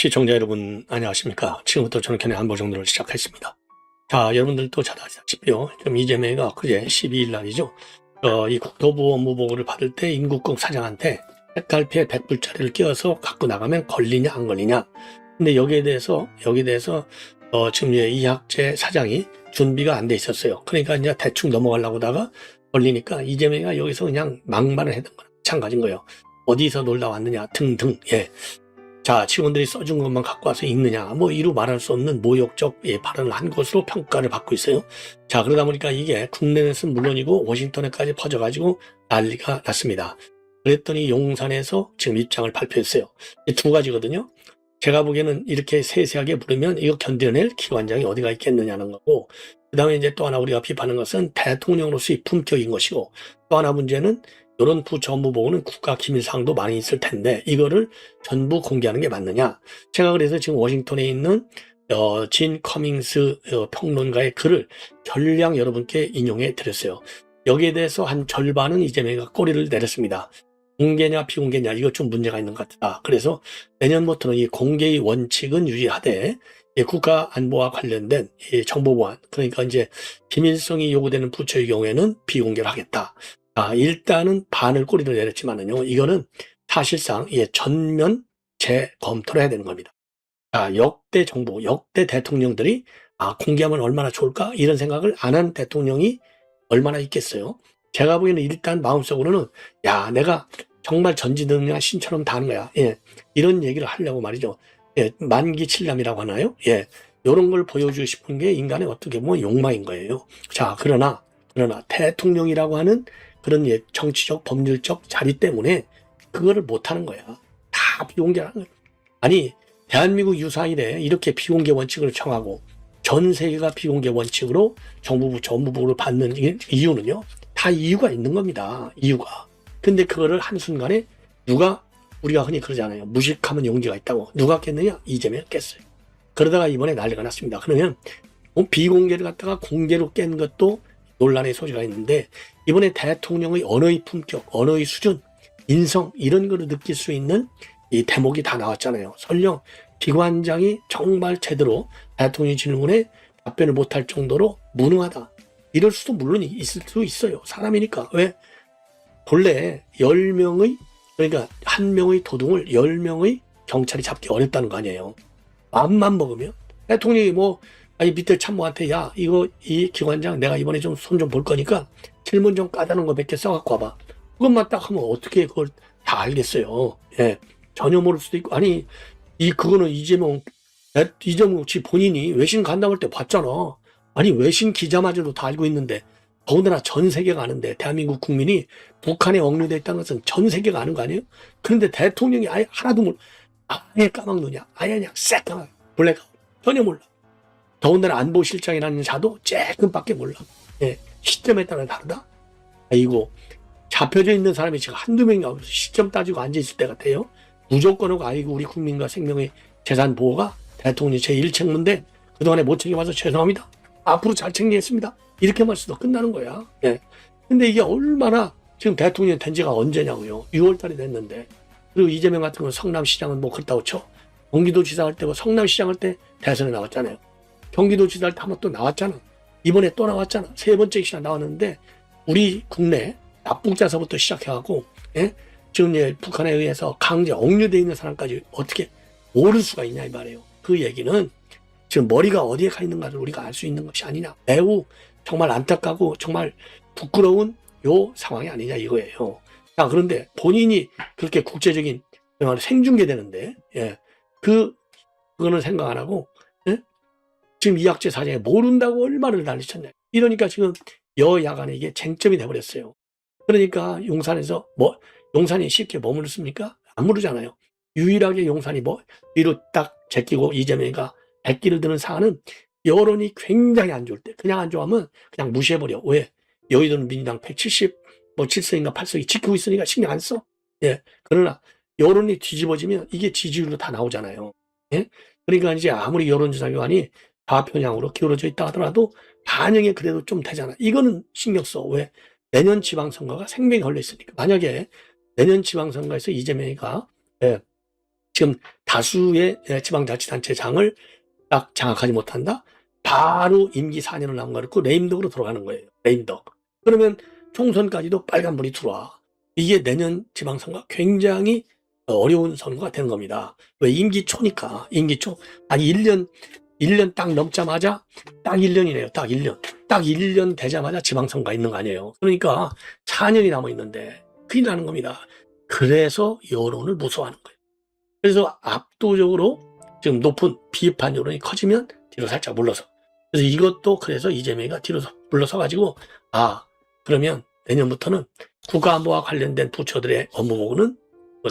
시청자 여러분 안녕하십니까. 지금부터 저는 견해 안보 정도를 시작했습니다. 자, 여러분들도 잘 아시다시피요. 좀 이재명이가 그제 12일 날이죠. 이 국토부 업무보고를 받을 때 임국국 사장한테 색깔피에 100불짜리를 끼워서 갖고 나가면 걸리냐 안 걸리냐. 근데 여기에 대해서 지금 이학재 사장이 준비가 안 돼 있었어요. 그러니까 이제 대충 넘어가려고 하다가 걸리니까 이재명이가 여기서 그냥 막말을 했던 거랑 마찬가지인 거예요. 어디서 놀다 왔느냐 등등. 예. 자, 직원들이 써준 것만 갖고 와서 읽느냐, 뭐 이루 말할 수 없는 모욕적 발언을 한 것으로 평가를 받고 있어요. 자, 그러다 보니까 이게 국내에서는 물론이고 워싱턴에까지 퍼져가지고 난리가 났습니다. 그랬더니 용산에서 지금 입장을 발표했어요. 두 가지거든요. 제가 보기에는 이렇게 세세하게 부르면 이거 견뎌낼 기관장이 어디가 있겠느냐는 거고, 그 다음에 이제 또 하나 우리가 비판하는 것은 대통령으로서의 품격인 것이고, 또 하나 문제는 이런 부처 업무보고는 국가 기밀사항도 많이 있을 텐데 이거를 전부 공개하는 게 맞느냐. 제가 그래서 지금 워싱턴에 있는 진 커밍스 평론가의 글을 결량 여러분께 인용해 드렸어요. 여기에 대해서 한 절반은 이재명이가 꼬리를 내렸습니다. 공개냐 비공개냐 이거 좀 문제가 있는 것 같다. 그래서 내년부터는 이 공개의 원칙은 유지하되 국가 안보와 관련된 정보보안, 그러니까 이제 기밀성이 요구되는 부처의 경우에는 비공개를 하겠다. 일단은 반을 꼬리를 내렸지만은요, 이거는 사실상 전면 재검토를 해야 되는 겁니다. 역대 정부, 역대 대통령들이 공개하면 얼마나 좋을까? 이런 생각을 안 한 대통령이 얼마나 있겠어요? 제가 보기에는 일단 마음속으로는 내가 정말 전지능력 신처럼 다 하는 거야. 이런 얘기를 하려고 말이죠. 만기칠남이라고 하나요? 이런 걸 보여주고 싶은 게 인간의 어떻게 보면 욕망인 거예요. 자, 그러나 대통령이라고 하는 그런 정치적 법률적 자리 때문에 그거를 못하는 거야. 다 비공개하는 거야. 아니, 대한민국 유사 이래 이렇게 비공개 원칙을 정하고 전 세계가 비공개 원칙으로 정부 부처 업무보고를 받는 이유는요, 다 이유가 있는 겁니다. 이유가. 근데 그거를 한순간에 우리가 흔히 그러잖아요. 무식하면 용기가 있다고. 누가 깼느냐? 이재명이 깼어요. 그러다가 이번에 난리가 났습니다. 그러면 비공개를 갖다가 공개로 깬 것도 논란의 소지가 있는데, 이번에 대통령의 언어의 품격, 언어의 수준, 인성 이런 거를 느낄 수 있는 이 대목이 다 나왔잖아요. 설령 기관장이 정말 제대로 대통령 질문에 답변을 못할 정도로 무능하다, 이럴 수도 물론 있을 수 있어요. 사람이니까. 왜? 본래 10명의, 그러니까 한 명의 도둑을 10명의 경찰이 잡기 어렵다는 거 아니에요. 마음만 먹으면 대통령이 밑에 참모한테 이 기관장 내가 이번에 좀 손 좀 볼 거니까 질문 좀 까다로운 거 몇 개 써갖고 와봐. 그것만 딱 하면 어떻게 그걸 다 알겠어요. 전혀 모를 수도 있고. 아니, 그거는 이재명 지 본인이 외신 간다고 할 때 봤잖아. 아니, 외신 기자마저도 다 알고 있는데, 더군다나 전 세계가 아는데, 대한민국 국민이 북한에 억류되어 있다는 것은 전 세계가 아는 거 아니에요? 그런데 대통령이 아예 하나도 몰라. 아예 까막눈이야. 아예 그냥 새까맣게 블랙아웃. 전혀 몰라. 더군다나 안보실장이라는 자도 조금밖에 몰라. 시점에 따라 다르다? 이거 잡혀져 있는 사람이 지금 한두 명이 없어서 시점 따지고 앉아있을 때 같아요. 무조건하고 우리 국민과 생명의 재산 보호가 대통령이 제1책무인데 그동안에 못 챙겨봐서 죄송합니다. 앞으로 잘 챙기겠습니다. 이렇게 말해도 끝나는 거야. 근데 이게 얼마나 지금 대통령 된 지가 언제냐고요. 6월달이 됐는데. 그리고 이재명 같은 건 성남시장은 그렇다고 쳐. 경기도지사 할 때고 성남시장 할 때 대선에 나왔잖아요. 경기도지사 할 때 한번 또 나왔잖아. 이번에 또 나왔잖아. 세 번째씩이나 나왔는데 우리 국내 납북자서부터 시작해갖고 지금 북한에 의해서 강제 억류되어 있는 사람까지 어떻게 모를 수가 있냐 이 말이에요. 그 얘기는 지금 머리가 어디에 가 있는가를 우리가 알 수 있는 것이 아니냐. 매우 정말 안타깝고 정말 부끄러운 상황이 아니냐 이거예요. 그런데 본인이 그렇게 국제적인 생중계되는데 그거는 생각 안 하고 지금 이학재 사장이 모른다고 얼마를 난리쳤냐. 이러니까 지금 여야 간에 이게 쟁점이 돼버렸어요. 그러니까 용산에서 용산이 쉽게 머무르습니까? 안 모르잖아요. 유일하게 용산이 위로 딱 제끼고 이재명이가 백기를 드는 사안은 여론이 굉장히 안 좋을 때, 그냥 안 좋아하면 그냥 무시해버려. 왜? 여의도는 민주당 7석인가 8석이 지키고 있으니까 신경 안 써. 그러나 여론이 뒤집어지면 이게 지지율로 다 나오잖아요. 그러니까 이제 아무리 여론조사기관이 좌편향으로 기울어져 있다 하더라도 반영이 그래도 좀 되잖아. 이거는 신경 써. 왜? 내년 지방선거가 생명이 걸려 있으니까. 만약에 내년 지방선거에서 이재명이가 지금 다수의 지방자치단체장을 딱 장악하지 못한다? 바로 임기 4년을 남겨놓고 레임덕으로 돌아가는 거예요. 레임덕. 그러면 총선까지도 빨간불이 들어와. 이게 내년 지방선거 굉장히 어려운 선거가 되는 겁니다. 왜? 임기 초니까. 임기 초. 아니 1년 딱 넘자마자 딱 1년이네요. 딱 1년. 딱 1년 되자마자 지방선거가 있는 거 아니에요. 그러니까 4년이 남아있는데 큰일 나는 겁니다. 그래서 여론을 무서워하는 거예요. 그래서 압도적으로 지금 높은 비판 여론이 커지면 뒤로 살짝 물러서. 그래서 이것도 그래서 이재명이가 뒤로 물러서가지고 그러면 내년부터는 국가안보와 관련된 부처들의 업무보고는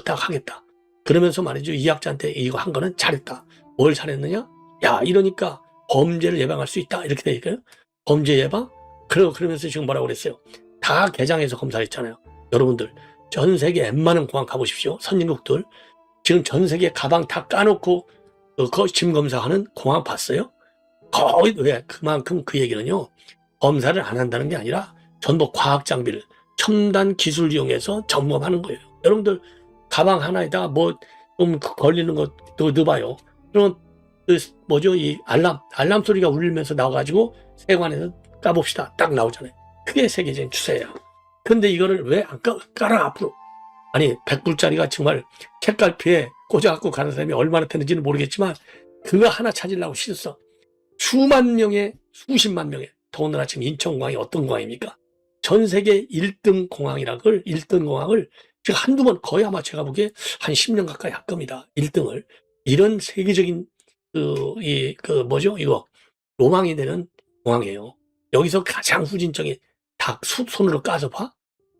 딱 하겠다. 그러면서 말이죠. 이학자한테 이거 한 거는 잘했다. 뭘 잘했느냐? 야, 이러니까 범죄를 예방할 수 있다. 이렇게 되니까요. 범죄 예방? 그러면서 지금 뭐라고 그랬어요? 다 개장해서 검사했잖아요. 여러분들, 전 세계 웬만한 공항 가보십시오. 선진국들. 지금 전 세계 가방 다 까놓고 짐 검사하는 공항 봤어요? 거의, 왜? 그만큼 그 얘기는요. 검사를 안 한다는 게 아니라 전부 과학 장비를, 첨단 기술 이용해서 점검하는 거예요. 여러분들, 가방 하나에다가 뭐 좀 걸리는 것도 넣어봐요. 그러면 이 알람 소리가 울리면서 나와가지고 세관에서 까봅시다. 딱 나오잖아요. 그게 세계적인 추세예요. 근데 이거를 왜 안 깔아 앞으로? 아니 100불짜리가 정말 책갈피에 꽂아갖고 가는 사람이 얼마나 되는지는 모르겠지만 그거 하나 찾으려고 싫었어. 수만 명의 수십만 명의 더군다나 지금 인천공항이 어떤 공항입니까? 전 세계 1등 공항이라걸 1등 공항을 제가 한두 번 거의 아마 제가 보기에 한 10년 가까이 할 겁니다. 1등을. 이런 세계적인 이거 로망이 되는 공항이에요. 여기서 가장 후진적인 닭 손으로 까서 봐?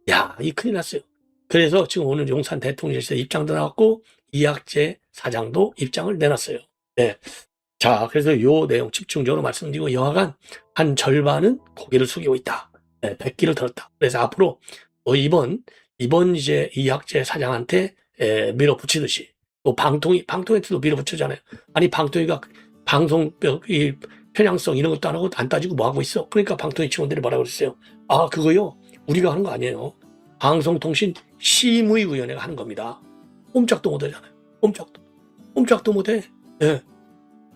야, 이 큰일 났어요. 그래서 지금 오늘 용산 대통령실에서 입장도 나왔고 이학재 사장도 입장을 내놨어요. 네. 자, 그래서 요 내용 집중적으로 말씀드리고 여하간 한 절반은 고개를 숙이고 있다. 네, 백기를 들었다. 그래서 앞으로 이번 이제 이학재 사장한테 밀어붙이듯이 또 방통위한테도 밀어붙이잖아요. 아니 방통위가 방송 이 편향성 이런 것도 안 하고 안 따지고 뭐 하고 있어? 그러니까 방통위 직원들이 뭐라고 그랬어요? 그거요 우리가 하는 거 아니에요. 방송통신 심의위원회가 하는 겁니다. 꼼짝도 못 하잖아요. 꼼짝도 못 해. 예.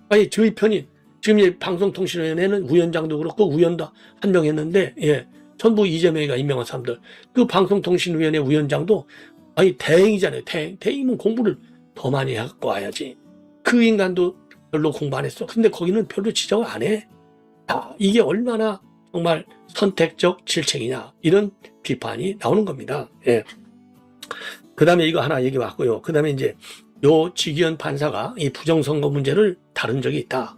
아니 저희 편인 지금 이 방송통신위원회는 위원장도 그렇고 위원도 한 명 했는데 전부 이재명이가 임명한 사람들. 그 방송통신위원회 위원장도 대행이잖아요. 대행이면 공부를 더 많이 해갖고 와야지. 그 인간도 별로 공부 안 했어. 근데 거기는 별로 지적을 안 해. 이게 얼마나 정말 선택적 질책이냐 이런 비판이 나오는 겁니다. 예. 그 다음에 이거 하나 얘기 왔고요. 그 다음에 이제 요 지기현 판사가 이 부정선거 문제를 다룬 적이 있다.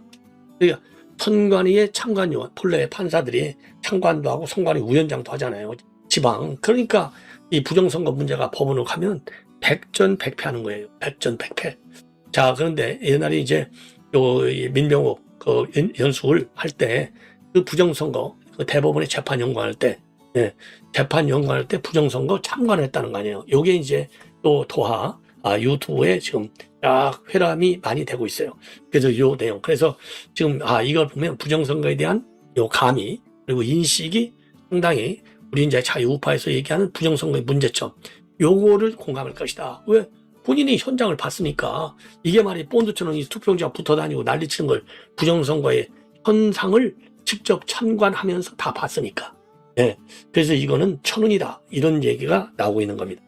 그러니까 선관위의 참관위원, 본래 판사들이 참관도 하고 선관위 위원장도 하잖아요. 지방. 그러니까 이 부정선거 문제가 법원으로 가면 백전백패하는 거예요. 백전백패. 자, 그런데 옛날에 이제 민병호 연수를 할 때 그 부정선거 대법원에 재판 연구할 때 부정선거 참관했다는 거 아니에요. 요게 이제 또 도하 유튜브에 지금 딱 회람이 많이 되고 있어요. 그래서 요 내용. 그래서 지금 이걸 보면 부정선거에 대한 요 감이 그리고 인식이 상당히 우리 이제 자유우파에서 얘기하는 부정선거의 문제점 요거를 공감할 것이다. 왜? 본인이 현장을 봤으니까 이게 말이 본드처럼 이 투표용지가 붙어 다니고 난리치는 걸 부정선거의 현상을 직접 참관하면서 다 봤으니까. 네. 그래서 이거는 천운이다. 이런 얘기가 나오고 있는 겁니다.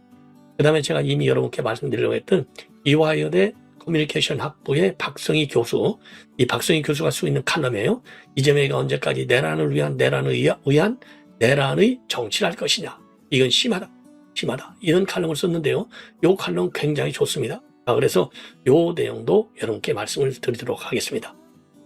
그 다음에 제가 이미 여러분께 말씀드리려고 했던 이화여대 커뮤니케이션 학부의 박성희 교수. 이 박성희 교수가 쓰고 있는 칼럼이에요. 이재명이가 언제까지 내란을 위한 내란의 정치를 할 것이냐. 이건 심하다. 이런 칼럼을 썼는데요. 이 칼럼 굉장히 좋습니다. 그래서 이 내용도 여러분께 말씀을 드리도록 하겠습니다.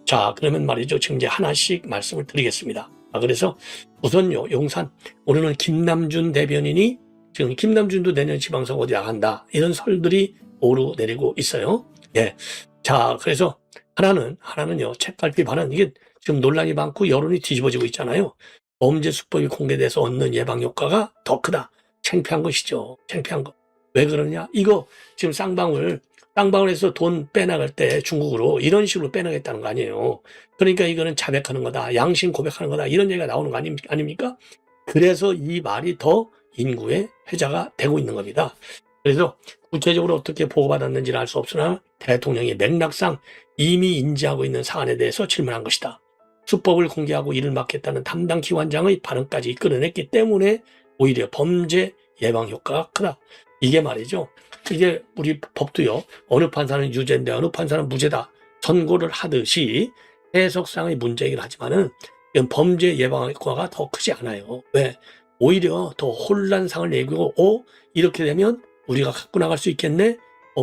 자, 그러면 말이죠. 지금 이제 하나씩 말씀을 드리겠습니다. 그래서 우선요, 용산, 오늘은 김남준 대변인이 지금 김남준도 내년 지방선거 어디 나간다. 이런 설들이 오르내리고 있어요. 예. 자, 그래서 하나는요, 책갈피 반은 이게 지금 논란이 많고 여론이 뒤집어지고 있잖아요. 범죄 수법이 공개돼서 얻는 예방 효과가 더 크다. 창피한 것이죠. 창피한 거. 왜 그러냐? 이거 지금 쌍방울에서 돈 빼나갈 때 중국으로 이런 식으로 빼나겠다는 거 아니에요. 그러니까 이거는 자백하는 거다. 양심 고백하는 거다. 이런 얘기가 나오는 거 아닙니까? 그래서 이 말이 더 인구의 회자가 되고 있는 겁니다. 그래서 구체적으로 어떻게 보고받았는지는 알 수 없으나 대통령이 맥락상 이미 인지하고 있는 사안에 대해서 질문한 것이다. 수법을 공개하고 이를 막겠다는 담당 기관장의 발언까지 끌어냈기 때문에 오히려 범죄 예방 효과가 크다. 이게 말이죠. 이게 우리 법도요. 어느 판사는 유죄인데 어느 판사는 무죄다. 선고를 하듯이 해석상의 문제이긴 하지만은 이건 범죄 예방 효과가 더 크지 않아요. 왜? 오히려 더 혼란상을 내고 이렇게 되면 우리가 갖고 나갈 수 있겠네.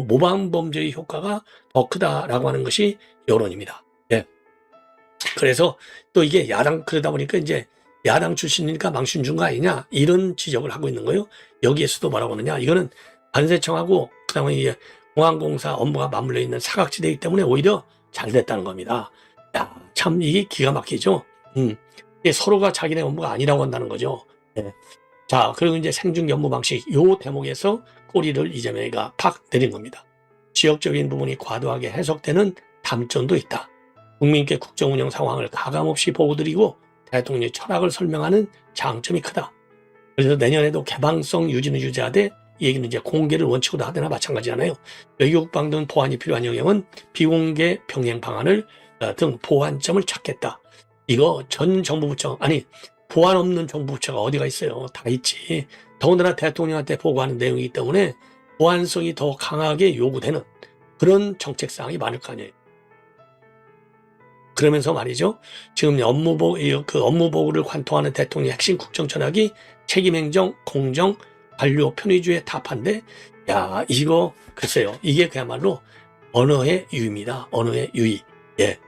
모방 범죄의 효과가 더 크다라고 하는 것이 여론입니다. 예. 그래서 또 이게 야당 그러다 보니까 이제 야당 출신이니까 망신 준 거 아니냐 이런 지적을 하고 있는 거예요. 여기에서도 뭐라고 하느냐 이거는 관세청하고 그다음에 이제 공항공사 업무가 맞물려 있는 사각지대이기 때문에 오히려 잘 됐다는 겁니다. 야, 참 이게 기가 막히죠. 이게 서로가 자기네 업무가 아니라고 한다는 거죠. 네. 자, 그리고 이제 생중 연무 방식 요 대목에서 꼬리를 이재명이가 팍 내린 겁니다. 지역적인 부분이 과도하게 해석되는 담점도 있다. 국민께 국정 운영 상황을 가감없이 보고드리고 대통령의 철학을 설명하는 장점이 크다. 그래서 내년에도 개방성 유지는 유지하되 이 얘기는 이제 공개를 원칙으로 하거나 마찬가지잖아요. 외교국방 등 보완이 필요한 영역은 비공개 병행 방안을 등 보완점을 찾겠다. 이거 전 정부 부처 아니 보완 없는 정부 부처가 어디가 있어요. 다 있지. 더군다나 대통령한테 보고하는 내용이기 때문에 보완성이 더 강하게 요구되는 그런 정책사항이 많을 거 아니에요. 그러면서 말이죠. 지금 업무보고를 관통하는 대통령의 핵심 국정 전략이 책임행정, 공정, 관료 편의주의 타파인데 야 이거 글쎄요. 이게 그야말로 언어의 유의입니다. 언어의 유의. 예,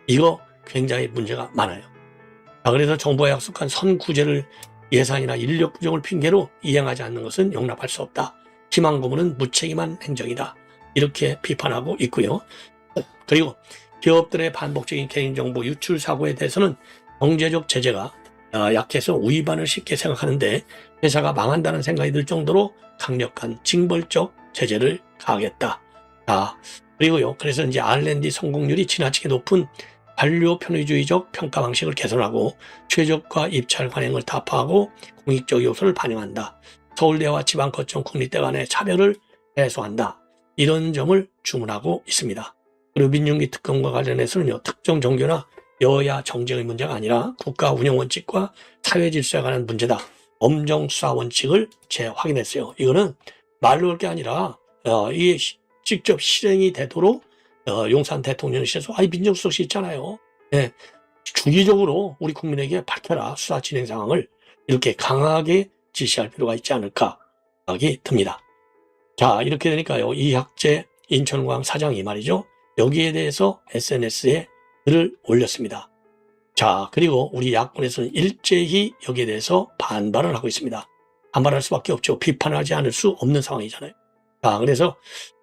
이거 굉장히 문제가 많아요. 그래서 정부가 약속한 선구제를 예산이나 인력 부족을 핑계로 이행하지 않는 것은 용납할 수 없다. 희망 고문은 무책임한 행정이다. 이렇게 비판하고 있고요. 그리고 기업들의 반복적인 개인정보 유출 사고에 대해서는 경제적 제재가 약해서 위반을 쉽게 생각하는데 회사가 망한다는 생각이 들 정도로 강력한 징벌적 제재를 가하겠다. 그리고요. 그래서 이제 R&D 성공률이 지나치게 높은 관료 편의주의적 평가 방식을 개선하고 최적화 입찰 관행을 타파하고 공익적 요소를 반영한다. 서울대와 지방거점 국립대 간의 차별을 해소한다. 이런 점을 주문하고 있습니다. 그리고 민중기 특검과 관련해서는요. 특정 종교나 여야 정쟁의 문제가 아니라 국가 운영 원칙과 사회 질서에 관한 문제다. 엄정 수사 원칙을 재확인했어요. 이거는 말로 할 게 아니라 이게 직접 실행이 되도록 용산 대통령실에서 민정수석실 있잖아요. 네, 주기적으로 우리 국민에게 밝혀라. 수사 진행 상황을 이렇게 강하게 지시할 필요가 있지 않을까 생각이 듭니다. 자, 이렇게 되니까요. 이학재 인천공항 사장이 말이죠. 여기에 대해서 SNS에 글을 올렸습니다. 자, 그리고 우리 야권에서는 일제히 여기에 대해서 반발을 하고 있습니다. 반발할 수밖에 없죠. 비판하지 않을 수 없는 상황이잖아요. 자, 그래서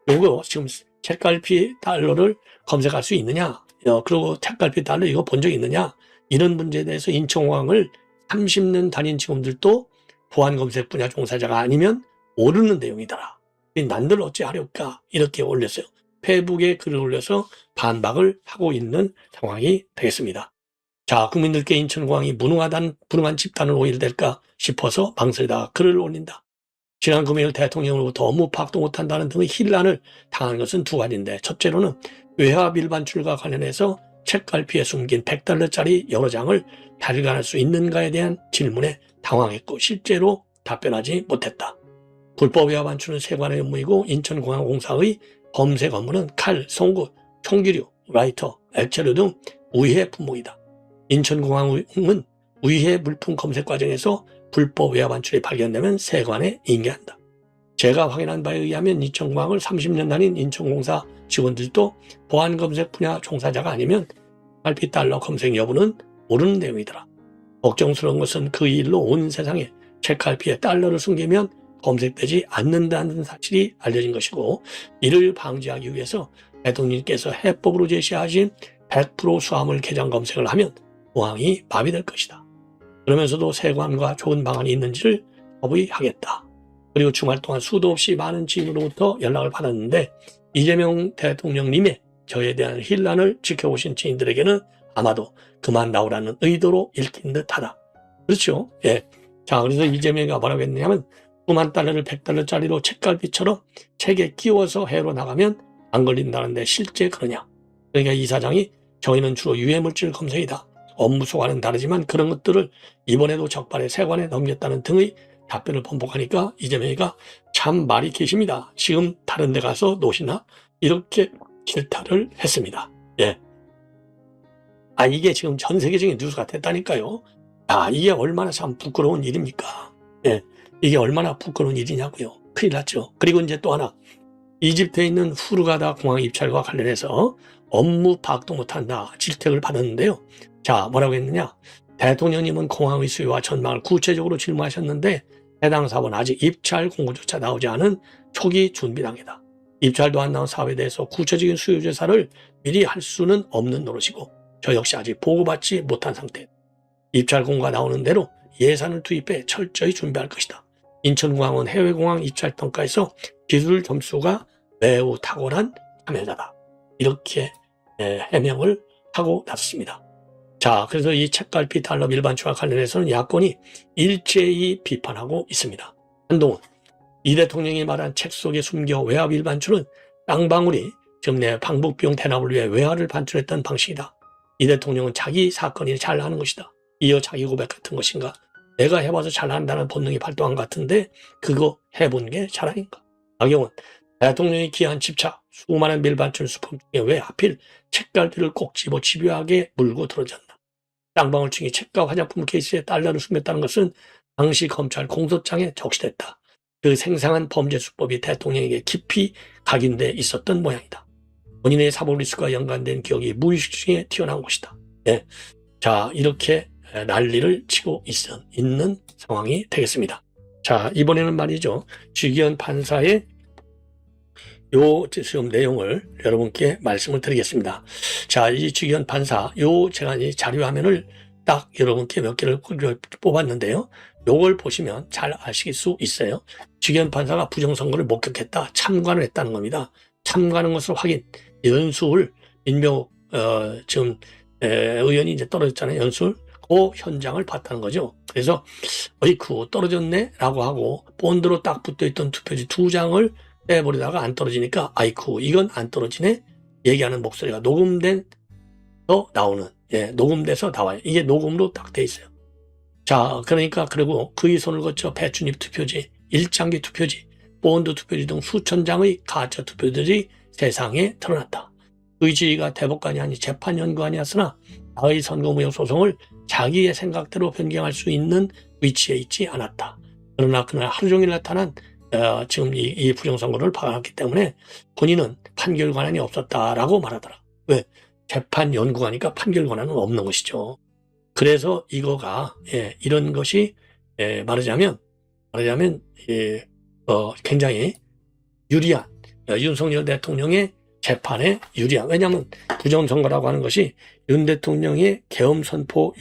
요거 지금 책갈피 달러를 검색할 수 있느냐? 그리고 책갈피 달러 이거 본 적 있느냐? 이런 문제에 대해서 인천공항을 30년 다닌 직원들도 보안검색 분야 종사자가 아니면 모르는 내용이더라. 난들 어찌하려까? 이렇게 올렸어요. 페이북에 글을 올려서 반박을 하고 있는 상황이 되겠습니다. 자, 국민들께 인천공항이 무능한 집단을 오일될까 싶어서 망설이다가 글을 올린다. 지난 금요일 대통령으로부터 업무 파악도 못한다는 등의 hir난을 당한 것은 두 가지인데 첫째로는 외압 일반출과 관련해서 책갈피에 숨긴 100달러짜리 여러 장을 발견할 수 있는가에 대한 질문에 당황했고 실제로 답변하지 못했다. 불법 외압 반출은 세관의 업무이고 인천공항공사의 검색 업무는 칼, 송구, 총기류, 라이터, 액체류 등 위해 품목이다. 인천공항은 위해 물품 검색 과정에서 불법 외압 반출이 발견되면 세관에 인계한다. 제가 확인한 바에 의하면 인천공항을 30년 다닌 인천공사 직원들도 보안검색 분야 종사자가 아니면 갈피달러 검색 여부는 모르는 내용이더라. 걱정스러운 것은 그 일로 온 세상에 책갈피에 달러를 숨기면 검색되지 않는다는 사실이 알려진 것이고 이를 방지하기 위해서 대통령께서 해법으로 제시하신 100% 수화물 계정 검색을 하면 공항이 마비될 것이다. 그러면서도 세관과 좋은 방안이 있는지를 협의하겠다. 그리고 주말 동안 수도 없이 많은 지인으로부터 연락을 받았는데 이재명 대통령님의 저에 대한 hir난을 지켜보신 지인들에게는 아마도 그만 나오라는 의도로 읽힌 듯하다. 그렇죠? 예. 자, 그래서 이재명이가 뭐라고 했느냐면 수만 달러를 100달러짜리로 책갈피처럼 책에 끼워서 해로 나가면 안 걸린다는데 실제 그러냐? 그러니까 이사장이 저희는 주로 유해물질 검색이다. 업무 소관은 다르지만 그런 것들을 이번에도 적발해 세관에 넘겼다는 등의 답변을 번복하니까 이재명이가 참 말이 계십니다. 지금 다른 데 가서 노시나? 이렇게 질타를 했습니다. 예. 이게 지금 전 세계적인 뉴스가 됐다니까요. 이게 얼마나 참 부끄러운 일입니까? 예. 이게 얼마나 부끄러운 일이냐고요. 큰일 났죠. 그리고 이제 또 하나. 이집트에 있는 후르가다 공항 입찰과 관련해서 업무 파악도 못한다 질책을 받았는데요. 자, 뭐라고 했느냐? 대통령님은 공항의 수요와 전망을 구체적으로 질문하셨는데 해당 사업은 아직 입찰 공고조차 나오지 않은 초기 준비 단계다. 입찰도 안 나온 사업에 대해서 구체적인 수요 조사를 미리 할 수는 없는 노릇이고 저 역시 아직 보고받지 못한 상태다. 입찰 공고가 나오는 대로 예산을 투입해 철저히 준비할 것이다. 인천공항은 해외공항 입찰 평가에서 기술 점수가 매우 탁월한 참여자다. 이렇게 해명을 하고 나섰습니다. 자, 그래서 이 책갈피 달러 밀반출과 관련해서는 야권이 일제히 비판하고 있습니다. 한동훈, 이 대통령이 말한 책 속에 숨겨 외화 밀반출은 땅방울이 지금 내 방북비용 대납을 위해 외화를 반출했던 방식이다. 이 대통령은 자기 사건이 잘하는 것이다. 이어 자기 고백 같은 것인가? 내가 해봐서 잘한다는 본능이 발동한 것 같은데 그거 해본 게 자랑인가? 박영훈, 대통령이 기한 집차 수많은 밀반출 수품 중에 왜 하필 책갈피를 꼭 집어 집요하게 물고 들어졌나? 땅방울층이 책과 화장품 케이스에 달러를 숨겼다는 것은 당시 검찰 공소장에 적시됐다. 그 생생한 범죄 수법이 대통령에게 깊이 각인돼 있었던 모양이다. 본인의 사법 리스크와 연관된 기억이 무의식 중에 튀어나온 것이다. 네. 자, 이렇게 난리를 치고 있는 상황이 되겠습니다. 자, 이번에는 말이죠. 주기현 판사의 지금 내용을 여러분께 말씀을 드리겠습니다. 자, 이 주기현 판사, 제가 이 자료 화면을 딱 여러분께 몇 개를 뽑았는데요. 요걸 보시면 잘 아실 수 있어요. 주기현 판사가 부정선거를 목격했다, 참관을 했다는 겁니다. 참관한 것을 확인, 연수를 민병욱 지금 의원이 이제 떨어졌잖아요. 연수를 그 현장을 봤다는 거죠. 그래서 어이쿠 떨어졌네 라고 하고 본드로 딱 붙어있던 투표지 2장을 빼버리다가 안 떨어지니까 아이쿠 이건 안 떨어지네 얘기하는 목소리가 녹음돼서 나오는, 녹음돼서 나와요. 이게 녹음으로 딱 돼 있어요. 자, 그러니까 그리고 그의 손을 거쳐 배춧잎 투표지, 일장기 투표지, 본드 투표지 등 수천 장의 가짜 투표들이 세상에 드러났다. 그의 지위가 대법관이 아니 재판연구관이었으나 나의 선거무효 소송을 자기의 생각대로 변경할 수 있는 위치에 있지 않았다. 그러나 그날 하루 종일 나타난 지금 이 부정선거를 받았기 때문에 본인은 판결 권한이 없었다라고 말하더라. 왜? 재판 연구관이니까 판결 권한은 없는 것이죠. 그래서 이거가 이런 것이 말하자면 굉장히 유리한 윤석열 대통령의 재판에 유리한, 왜냐하면 부정선거라고 하는 것이 윤 대통령의 계엄 선포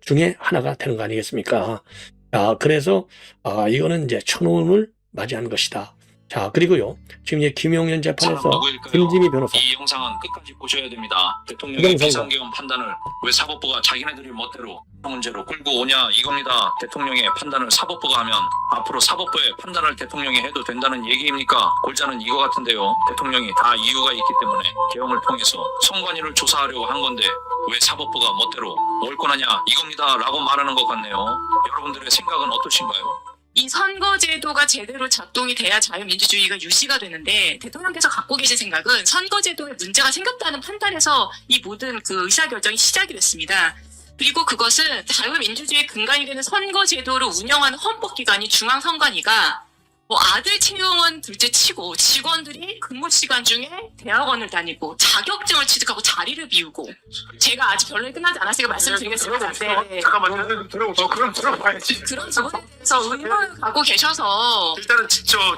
중에 하나가 되는 거 아니겠습니까? 그래서 이거는 이제 천운을 맞이한 것이다. 자, 그리고요. 지금 이제 김용현 재판에서 김지미 변호사. 이 영상은 끝까지 보셔야 됩니다. 대통령의 비상계엄 판단을 왜 사법부가 자기네들이 멋대로 문제로 끌고 오냐 이겁니다. 대통령의 판단을 사법부가 하면 앞으로 사법부의 판단을 대통령이 해도 된다는 얘기입니까? 골자는 이거 같은데요. 대통령이 다 이유가 있기 때문에 계엄을 통해서 선관위를 조사하려고 한 건데 왜 사법부가 멋대로 올 거냐냐 이겁니다 라고 말하는 것 같네요. 여러분들의 생각은 어떠신가요? 이 선거제도가 제대로 작동이 돼야 자유민주주의가 유지가 되는데 대통령께서 갖고 계신 생각은 선거제도에 문제가 생겼다는 판단에서 이 모든 그 의사결정이 시작이 됐습니다. 그리고 그것은 자유민주주의의 근간이 되는 선거제도를 운영하는 헌법기관이 중앙선관위가 아들 채용은 둘째치고 직원들이 근무 시간 중에 대학원을 다니고 자격증을 취득하고 자리를 비우고, 제가 아직 변론이 끝나지 않았으니까 말씀드리겠습니다. 잠깐만요. 그럼 들어봐야지. 그런 부분에 대해서 의문을 갖고 계셔서 일단은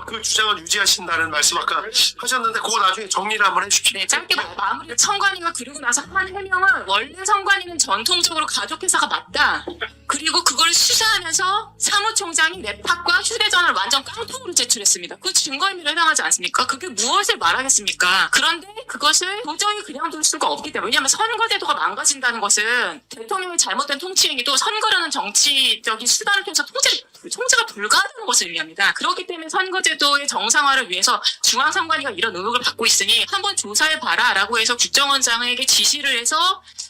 그 주장을 유지하신다는 말씀 아까 하셨는데 그거 나중에 정리를 한번 해주십시오. 네, 짧게 마무리. 선관위가 그러고 나서 한 해명은 원래 선관위는 전통적으로 가족회사가 맞다. 그리고 그걸 수사하면서 사무총장이 랩탑과 휴대전화를 완전 깡통으로 제출했습니다. 그 증거인멸에 해당하지 않습니까? 그게 무엇을 말하겠습니까? 그런데 그것을 도저히 그냥 둘 수가 없기 때문에, 왜냐하면 선거제도가 망가진다는 것은 대통령의 잘못된 통치행위도 선거라는 정치적인 수단을 통해서 통제를 통제가 불가하다는 것을 의미합니다. 그렇기 때문에 선거제도의 정상화를 위해서 중앙선관위가 이런 의혹을 받고 있으니 한번 조사해봐라라고 해서 국정원장에게 지시를 해서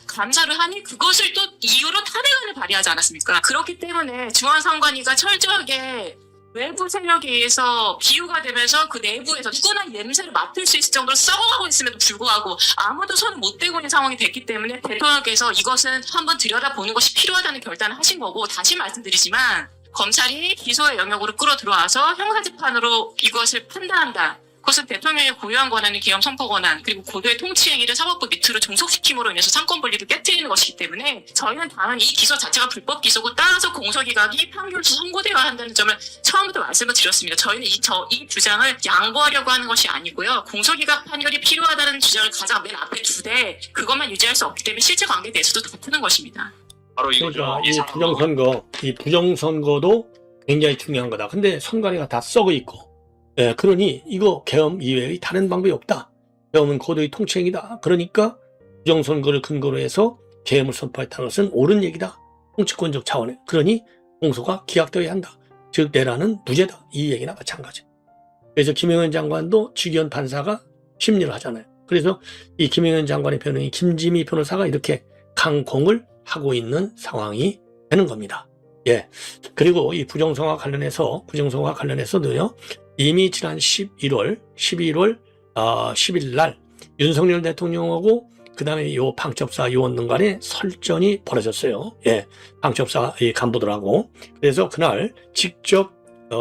감사를 하니 그것을 또 이유로 탄핵안을 발의하지 않았습니까? 그렇기 때문에 중앙선관위가 철저하게 외부 세력에 의해서 비유가 되면서 그 내부에서 누구나 냄새를 맡을 수 있을 정도로 썩어가고 있음에도 불구하고 아무도 손을 못 대고 있는 상황이 됐기 때문에 대통령께서 이것은 한번 들여다보는 것이 필요하다는 결단을 하신 거고, 다시 말씀드리지만 검찰이 기소의 영역으로 끌어들어와서 형사재판으로 이것을 판단한다. 그것은 대통령의 고유한 권한인 계엄 선포 권한 그리고 고도의 통치행위를 사법부 밑으로 종속시킴으로 인해서 삼권 분리를 깨트리는 것이기 때문에 저희는 다만 이 기소 자체가 불법 기소고 따라서 공소기각이 판결로 선고되어야 한다는 점을 처음부터 말씀을 드렸습니다. 저희는 이 주장을 양보하려고 하는 것이 아니고요. 공소기각 판결이 필요하다는 주장을 가장 맨 앞에 두되 그것만 유지할 수 없기 때문에 실제 관계에 대해서도 다투는 것입니다. 바로 그러니까 이거죠. 이 부정선거도 굉장히 중요한 거다. 근데 선관위가 다 썩어 있고, 예, 그러니 이거 계엄 이외의 다른 방법이 없다. 계엄은 고도의 통치행위다. 그러니까 부정선거를 근거로 해서 계엄을 선포했다는 것은 옳은 얘기다. 통치권적 차원에. 그러니 공소가 기각되어야 한다. 즉 내란은 무죄다. 이 얘기나 마찬가지. 그래서 김영현 장관도 직위원 판사가 심리를 하잖아요. 그래서 이 김영현 장관의 변호인 김지미 변호사가 이렇게 강공을 하고 있는 상황이 되는 겁니다. 예. 그리고 이 부정선거와 관련해서도요, 이미 지난 11월 10일 날 윤석열 대통령하고 그 다음에 요 방첩사 요원들 간에 설전이 벌어졌어요. 예. 방첩사 이 간부들하고. 그래서 그날 직접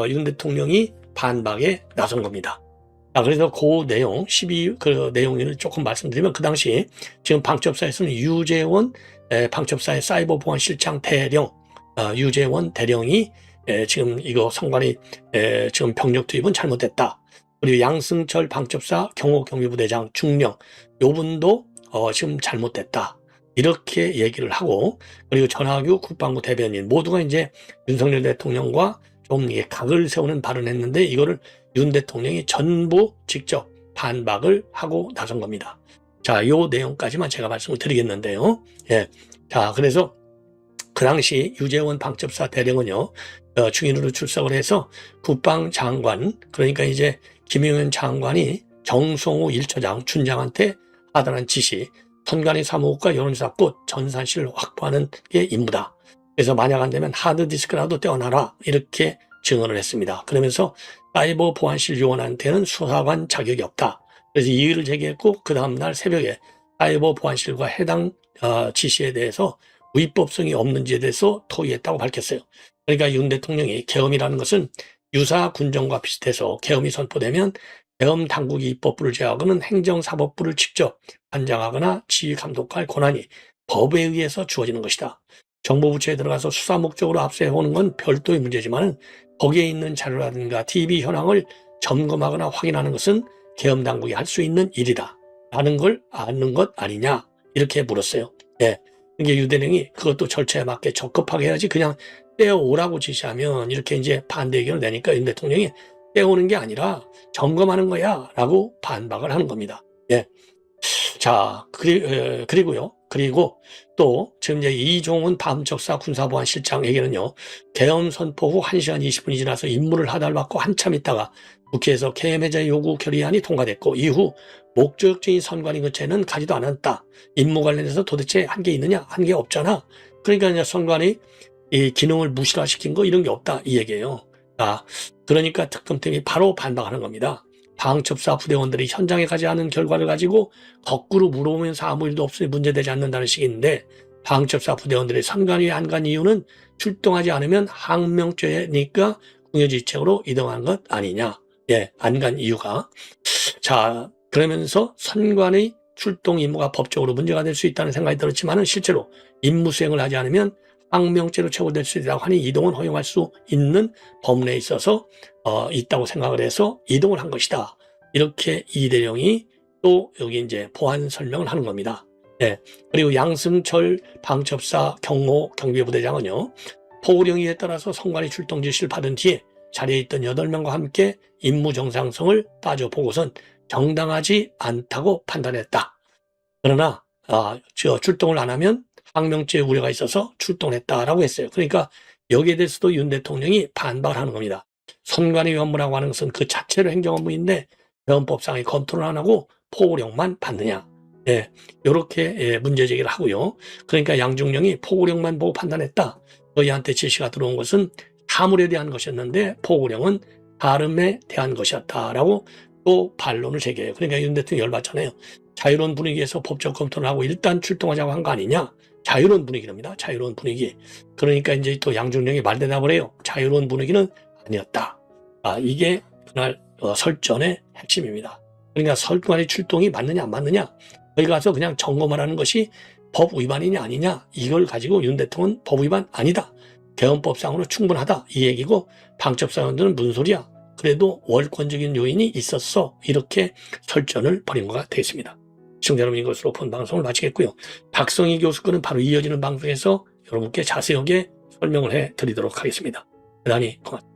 윤 대통령이 반박에 나선 겁니다. 그래서 그 내용, 그 내용을 조금 말씀드리면, 그 당시 지금 방첩사에서는 유재원 방첩사의 사이버 보안실장 대령, 유재원 대령이 지금 이거 선관위 지금 병력 투입은 잘못됐다. 그리고 양승철 방첩사 경호경비부대장 중령, 요분도 지금 잘못됐다. 이렇게 얘기를 하고, 그리고 전하규 국방부 대변인 모두가 이제 윤석열 대통령과 좀 각을 세우는 발언을 했는데, 이거를 윤 대통령이 전부 직접 반박을 하고 나선 겁니다. 자, 요 내용까지만 제가 말씀을 드리겠는데요. 예. 자, 그래서 그 당시 유재원 방첩사 대령은요, 중인으로 출석을 해서 국방장관, 그러니까 이제 김용현 장관이 정성호 1처장 춘장한테 하다는 지시, 선관위 사무국과 여론조사 꽃 전산실을 확보하는 게 임무다. 그래서 만약 안 되면 하드디스크라도 떼어놔라. 이렇게 증언을 했습니다. 그러면서 사이버 보안실 요원한테는 수사관 자격이 없다. 그래서 이의를 제기했고, 그 다음날 새벽에 사이버 보안실과 해당 지시에 대해서 위법성이 없는지에 대해서 토의했다고 밝혔어요. 그러니까 윤 대통령이 계엄이라는 것은 유사 군정과 비슷해서 계엄이 선포되면 계엄 당국이 입법부를 제어하고는 행정사법부를 직접 관장하거나 지휘 감독할 권한이 법에 의해서 주어지는 것이다. 정보 부처에 들어가서 수사 목적으로 압수해오는 건 별도의 문제지만 거기에 있는 자료라든가 TV 현황을 점검하거나 확인하는 것은 계엄 당국이 할 수 있는 일이다. 라는 걸 아는 것 아니냐, 이렇게 물었어요. 예. 이게 유 대령이 그것도 절차에 맞게 적극하게 해야지 그냥 떼어오라고 지시하면 이렇게 이제 반대 의견을 내니까 윤 대통령이 떼어오는 게 아니라 점검하는 거야 라고 반박을 하는 겁니다. 예. 자, 그리고요. 그리고 또 지금 이제 이종훈 방첩사 군사보안실장에게는요, 계엄 선포 후 1시간 20분이 지나서 임무를 하달받고 한참 있다가 국회에서 계엄 해제 요구 결의안이 통과됐고, 이후 목적적인 선관위 근처에는 가지도 않았다. 임무 관련해서 도대체 한 게 있느냐? 한 게 없잖아. 그러니까 이제 선관위 이 기능을 무실화시킨 거 이런 게 없다, 이 얘기예요. 그러니까 특검팀이 바로 반박하는 겁니다. 방첩사 부대원들이 현장에 가지 않은 결과를 가지고 거꾸로 물어보면서 아무 일도 없으니 문제되지 않는다는 식인데, 방첩사 부대원들이 선관위에 안 간 이유는 출동하지 않으면 항명죄니까 궁여지책으로 이동한 것 아니냐. 예, 안 간 이유가. 자, 그러면서 선관위 출동 임무가 법적으로 문제가 될 수 있다는 생각이 들었지만 실제로 임무 수행을 하지 않으면 항명죄로 처벌될 수 있다고 하니 이동은 허용할 수 있는 범례에 있어서 있다고 생각을 해서 이동을 한 것이다. 이렇게 이 대령이 또 여기 이제 보안 설명을 하는 겁니다. 네. 그리고 양승철 방첩사 경호경비부대장은요, 포우령위에 따라서 선관위 출동 지시를 받은 뒤에 자리에 있던 8명과 함께 임무 정상성을 따져보고선 정당하지 않다고 판단했다. 그러나 출동을 안 하면 항명죄 우려가 있어서 출동했다라고 했어요. 그러니까 여기에 대해서도 윤 대통령이 반박을 하는 겁니다. 선관위 업무라고 하는 것은 그 자체로 행정 업무인데 대헌법상의 검토를 안 하고 포고령만 받느냐. 예, 이렇게 문제 제기를 하고요. 그러니까 양중령이 포고령만 보고 판단했다. 저희한테 지시가 들어온 것은 사물에 대한 것이었는데 포고령은 다름에 대한 것이었다라고 또 반론을 제기해요. 그러니까 윤 대통령이 열받잖아요. 자유로운 분위기에서 법적 검토를 하고 일단 출동하자고 한 거 아니냐. 자유로운 분위기랍니다. 자유로운 분위기. 그러니까 이제 또 양중령이 말대답을 해요. 자유로운 분위기는 아니었다. 이게 그날 설전의 핵심입니다. 그러니까 선관위 출동이 맞느냐 안 맞느냐. 거기 가서 그냥 점검을 하는 것이 법 위반이냐 아니냐. 이걸 가지고 윤 대통령은 법 위반 아니다. 대헌법상으로 충분하다. 이 얘기고 방첩사원들은 무슨 소리야. 그래도 월권적인 요인이 있었어. 이렇게 설전을 벌인 거가 되겠습니다. 시청자 여러분, 이것으로 본 방송을 마치겠고요. 박성희 교수 거는 바로 이어지는 방송에서 여러분께 자세하게 설명을 해드리도록 하겠습니다. 대단히 고맙습니다.